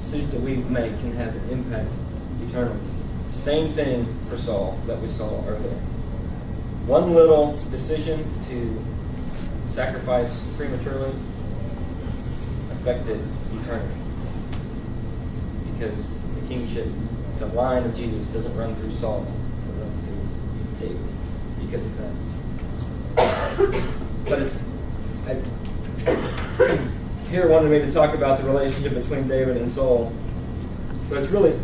decisions that we make can have an impact eternally. Same thing for Saul that we saw earlier. One little decision to sacrifice prematurely affected eternity. Because the kingship, the line of Jesus doesn't run through Saul, it runs through David because of that. But here wanted me to talk about the relationship between David and Saul. But it's really,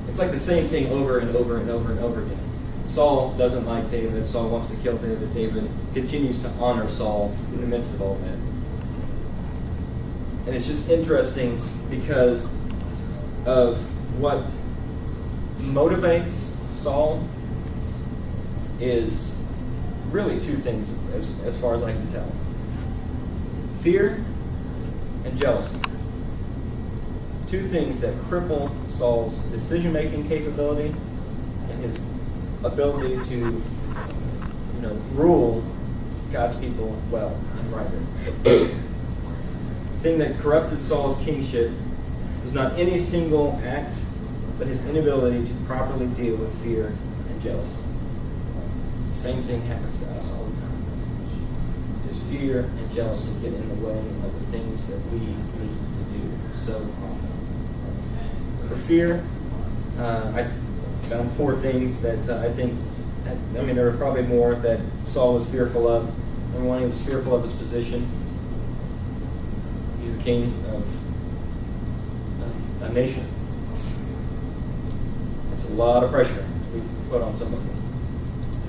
it's like the same thing over and over and over and over again. Saul doesn't like David. Saul wants to kill David. David continues to honor Saul in the midst of all that. And it's just interesting because of what motivates Saul is really two things as far as I can tell. Fear and jealousy. Two things that cripple Saul's decision-making capability and his ability to, rule God's people well and rightly. The thing that corrupted Saul's kingship was not any single act, but his inability to properly deal with fear and jealousy. The same thing happens to us all the time. Just fear and jealousy get in the way of the things that we need to do so often. For fear, I found four things that I think, there were probably more that Saul was fearful of. Number one, he was fearful of his position. He's the king of a nation. It's a lot of pressure we put on somebody.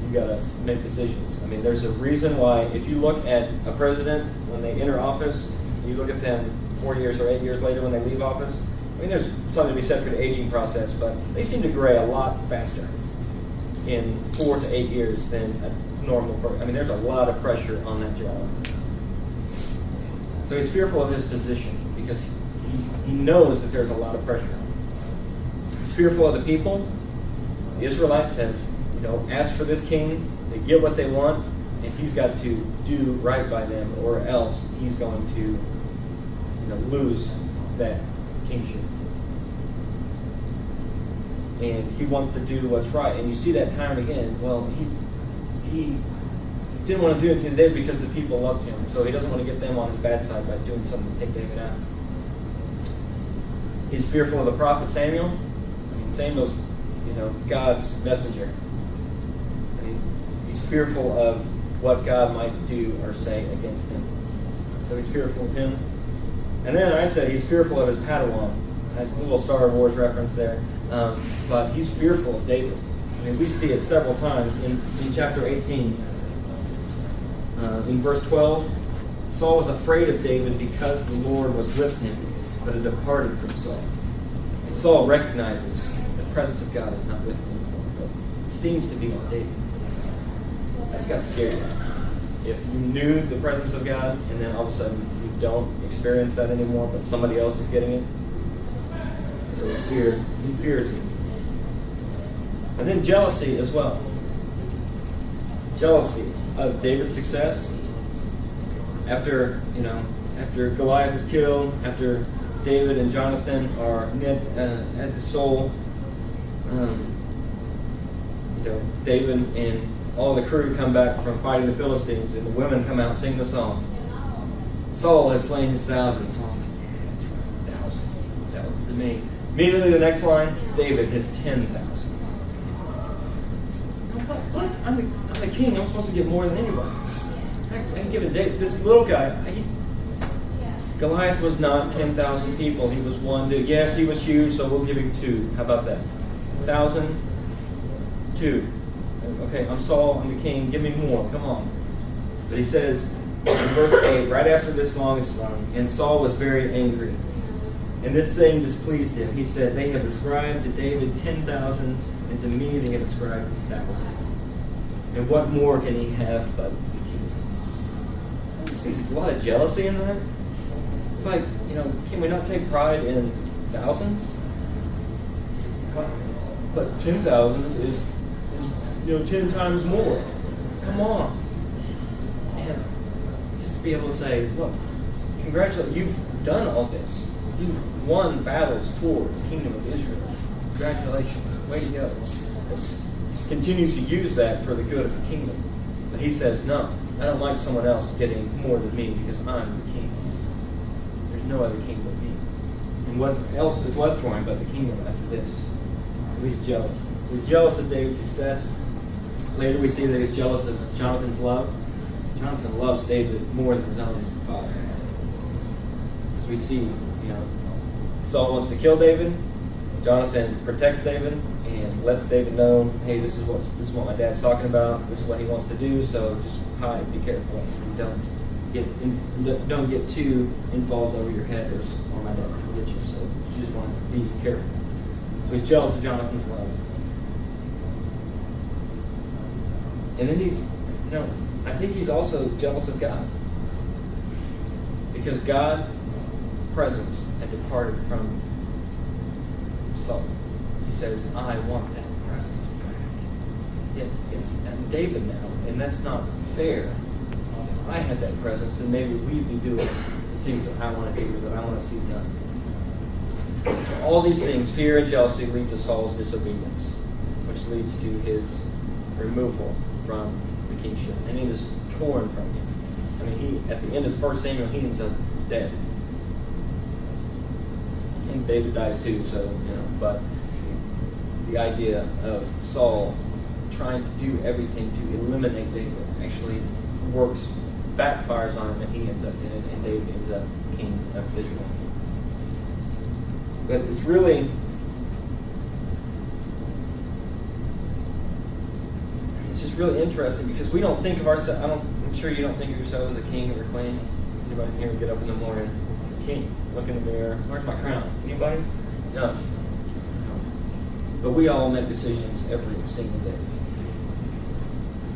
You got to make decisions. There's a reason why, if you look at a president when they enter office, you look at them 4 years or 8 years later when they leave office. There's something to be said for the aging process, but they seem to gray a lot faster in 4 to 8 years than a normal person. There's a lot of pressure on that job. So he's fearful of his position because he knows that there's a lot of pressure. He's fearful of the people. The Israelites have, asked for this king. They get what they want, and he's got to do right by them, or else he's going to, lose that kingship. And he wants to do what's right. And you see that time and again. Well, he didn't want to do anything today because the people loved him. So he doesn't want to get them on his bad side by doing something to take David out. He's fearful of the prophet Samuel. Samuel's, God's messenger. He's fearful of what God might do or say against him. So he's fearful of him. And then I said he's fearful of his Padawan. A little Star Wars reference there. But he's fearful of David. We see it several times in chapter 18. In verse 12, Saul was afraid of David because the Lord was with him, but had departed from Saul. And Saul recognizes the presence of God is not with him anymore, but it seems to be on David. That's got to scare you. If you knew the presence of God, and then all of a sudden you don't experience that anymore, but somebody else is getting it. So he fears him. And then jealousy as well. Jealousy of David's success. After Goliath is killed, after David and Jonathan are at the soul, David and all the crew come back from fighting the Philistines, and the women come out and sing the song. Saul has slain his thousands. Saul's like, yeah, that's right. Thousands to me. Immediately the next line, David has 10,000. What? I'm the king. I'm supposed to get more than anybody. I can give a David. This little guy. Goliath was not 10,000 people. He was one dude. Yes, he was huge, so we'll give him 2. How about that? 1,000, 2. Okay, I'm Saul. I'm the king. Give me more. Come on. But he says in verse 8, right after this song is sung, and Saul was very angry. And this saying displeased him. He said, they have ascribed to David 10,000s, and to me they have ascribed thousands. And what more can he have but the king? You see a lot of jealousy in that. It's like, can we not take pride in thousands? But 10,000 is 10 times more. Come on. And just to be able to say, look, congratulations, you've done all this. you've won battles for the kingdom of Israel. Congratulations. Way to go. Let's continue to use that for the good of the kingdom. But he says, no, I don't like someone else getting more than me because I'm the king. There's no other king but me. And what else is left for him but the kingdom after this? So he's jealous. He's jealous of David's success. Later we see that he's jealous of Jonathan's love. Jonathan loves David more than his own father. As we see, Saul wants to kill David. Jonathan protects David and lets David know, hey, this is what my dad's talking about. This is what he wants to do. So just hide, be careful, and don't get too involved over your head, or my dad's going to get you. So you just want to be careful. So he's jealous of Jonathan's love. And then I think he's also jealous of God. Because God's presence had departed from Saul. He says, I want that presence back. It's David now, and that's not fair. If I had that presence, then maybe we'd be doing the things that I want to do, that I want to see done. So all these things, fear and jealousy, lead to Saul's disobedience, which leads to his removal from the kingship. And he is torn from him. I mean, at the end of 1 Samuel, he ends up dead. And David dies too, so, but the idea of Saul trying to do everything to eliminate David actually backfires on him, and he ends up dead, and David ends up king of Israel. But it's really, it's just really interesting because we don't think of ourselves, I'm sure you don't think of yourself as a king or a queen. Anybody here get up in the morning, king, look in the mirror, where's my crown? Anybody? No. But we all make decisions every single day.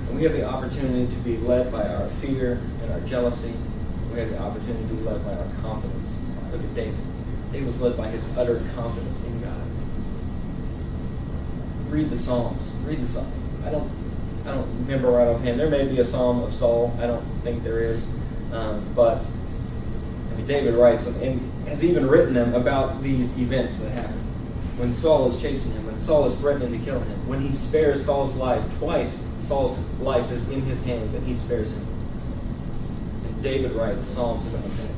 And we have the opportunity to be led by our fear and our jealousy. We have the opportunity to be led by our confidence. Look at David. David was led by his utter confidence in God. Read the Psalms. Read the Psalms. I don't remember right offhand. There may be a Psalm of Saul. I don't think there is. But David writes them and has even written them about these events that happen. When Saul is chasing him, when Saul is threatening to kill him, when he spares Saul's life, twice Saul's life is in his hands and he spares him. And David writes Psalms about that.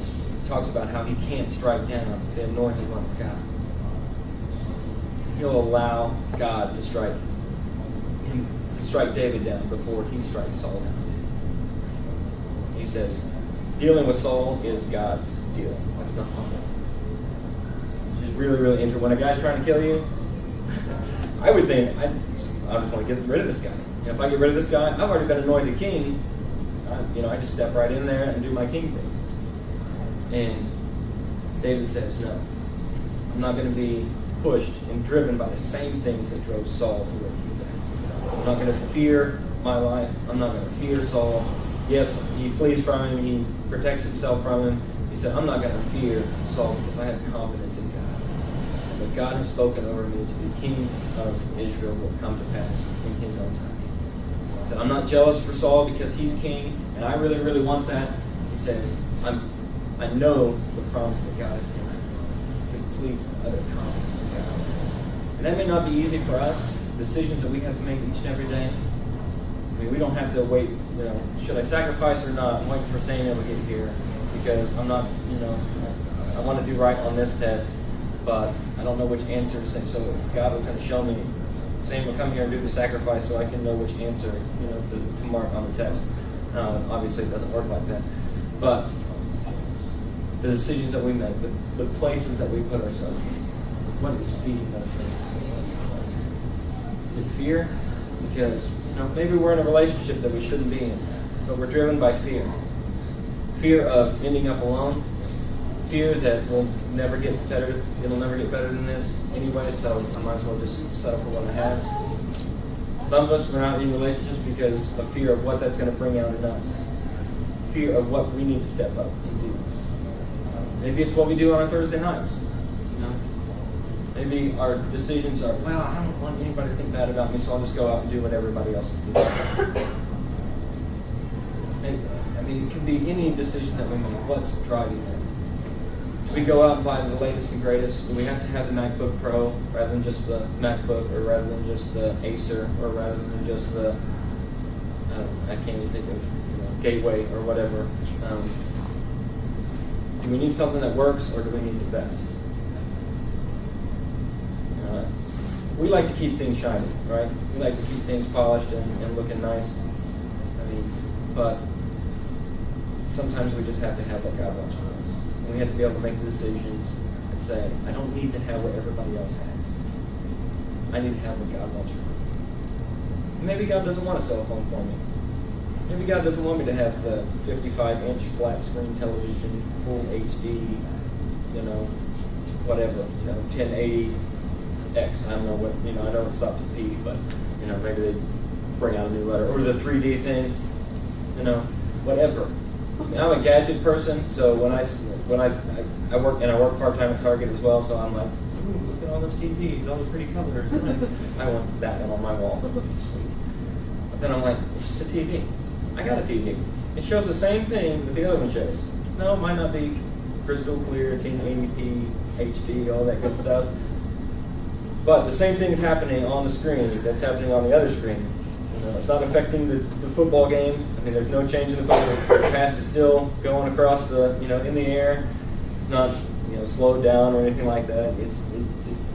He talks about how he can't strike down the anointed one of God. He'll allow God to strike David down before he strikes Saul down. He says, dealing with Saul is God's deal. That's not mine. It's just really, really interesting. When a guy's trying to kill you, I would think, I just want to get rid of this guy. If I get rid of this guy, I've already been anointed king. I just step right in there and do my king thing. And David says, no. I'm not going to be pushed and driven by the same things that drove Saul to where he's at. I'm not going to fear my life. I'm not going to fear Saul. Yes, he flees from him. He protects himself from him. He said, I'm not going to fear Saul because I have confidence in God. And what God has spoken over me to be king of Israel will come to pass in his own time. He said, I'm not jealous for Saul because he's king, and I really, really want that. He says, I know the promise that God has given. Complete, utter confidence in God. And that may not be easy for us, decisions that we have to make each and every day. I mean, we don't have to wait, should I sacrifice or not? I'm waiting for Samuel to get here because I'm not, I want to do right on this test, but I don't know which answer to say. So if God was going to show me, Samuel, come here and do the sacrifice so I can know which answer, to mark on the test. Obviously, it doesn't work like that. But the decisions that we make, the places that we put ourselves in, what is feeding those things? Is it fear? Because maybe we're in a relationship that we shouldn't be in, but we're driven by fear. Fear of ending up alone. Fear that we'll never get better. It'll never get better than this anyway, so I might as well just settle for what I have. Some of us are not in relationships because of fear of what that's going to bring out in us. Fear of what we need to step up and do. Maybe it's what we do on our Thursday nights. Maybe our decisions are, well, I don't want anybody to think bad about me, so I'll just go out and do what everybody else is doing. It can be any decision that we make. What's driving that? Do we go out and buy the latest and greatest? Do we have to have the MacBook Pro rather than just the MacBook, or rather than just the Acer, or rather than just the, I can't even think of, Gateway or whatever. Do we need something that works, or do we need the best? We like to keep things shiny, right? We like to keep things polished and looking nice. But sometimes we just have to have what God wants from us. And we have to be able to make the decisions and say, I don't need to have what everybody else has. I need to have what God wants from me. Maybe God doesn't want a cell phone for me. Maybe God doesn't want me to have the 55-inch flat screen television, full HD, whatever, 1080X. I don't know what, I know it stops at P, but, maybe they bring out a new letter. Or the 3D thing, whatever. I'm a gadget person, so when I work part-time at Target as well, so I'm like, ooh, look at all those TVs, all the pretty colors. Nice. I want that one on my wall. Sweet. But then I'm like, it's just a TV. I got a TV. It shows the same thing that the other one shows. No, it might not be crystal clear, 1080p, HD, all that good stuff. But the same thing's happening on the screen that's happening on the other screen. It's not affecting the football game. There's no change in the football. The pass is still going across the, in the air. It's not, slowed down or anything like that.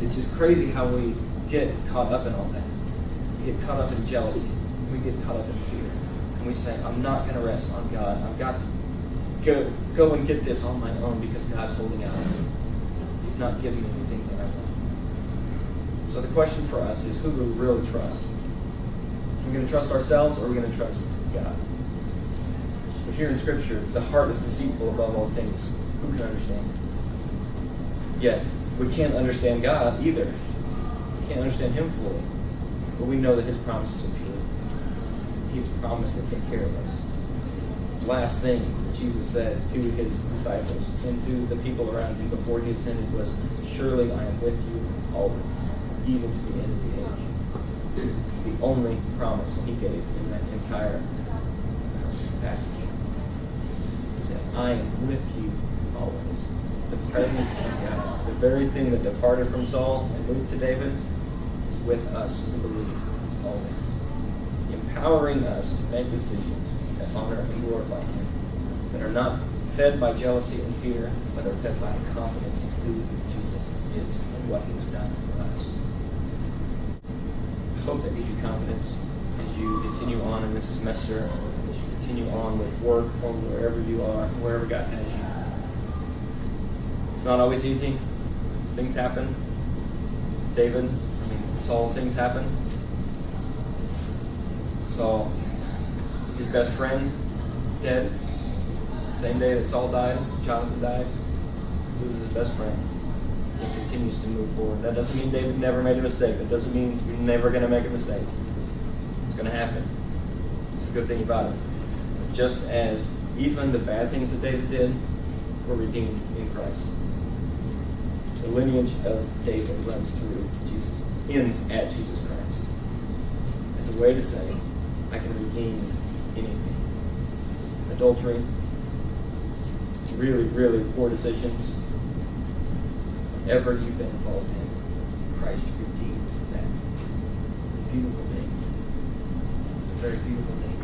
It's just crazy how we get caught up in all that. We get caught up in jealousy. We get caught up in fear. And we say, I'm not going to rest on God. I've got to go and get this on my own because God's holding out on me. He's not giving me the things that I want. So the question for us is, who do we really trust? Are we going to trust ourselves, or are we going to trust God? But here in Scripture, the heart is deceitful above all things. Who can understand it? Yet, we can't understand God either. We can't understand Him fully. But we know that His promises are true. He's promised to take care of us. The last thing that Jesus said to His disciples and to the people around Him before He ascended was, surely I am with you always, even to the end of the age. It's the only promise that He gave in that entire passage. He said, I am with you always. The presence of God, the very thing that departed from Saul and moved to David, is with us who believe always. Empowering us to make decisions that honor and glorify Him, that are not fed by jealousy and fear, but are fed by confidence in who Jesus is and what He has done for us. I hope that gives you confidence as you continue on in this semester, as you continue on with work or wherever you are, wherever God has you. It's not always easy. Things happen. Saul, things happen. Saul, his best friend, dead. Same day that Saul died, Jonathan dies. He loses his best friend. He continues to move forward. That doesn't mean David never made a mistake. That doesn't mean you're never going to make a mistake. It's going to happen. It's a good thing about it. Just as even the bad things that David did were redeemed in Christ. The lineage of David runs through Jesus, ends at Jesus Christ. As a way to say, I can redeem anything. Adultery, really, really poor decisions, whatever you've been involved in, Christ redeems that. It's a beautiful thing. It's a very beautiful thing.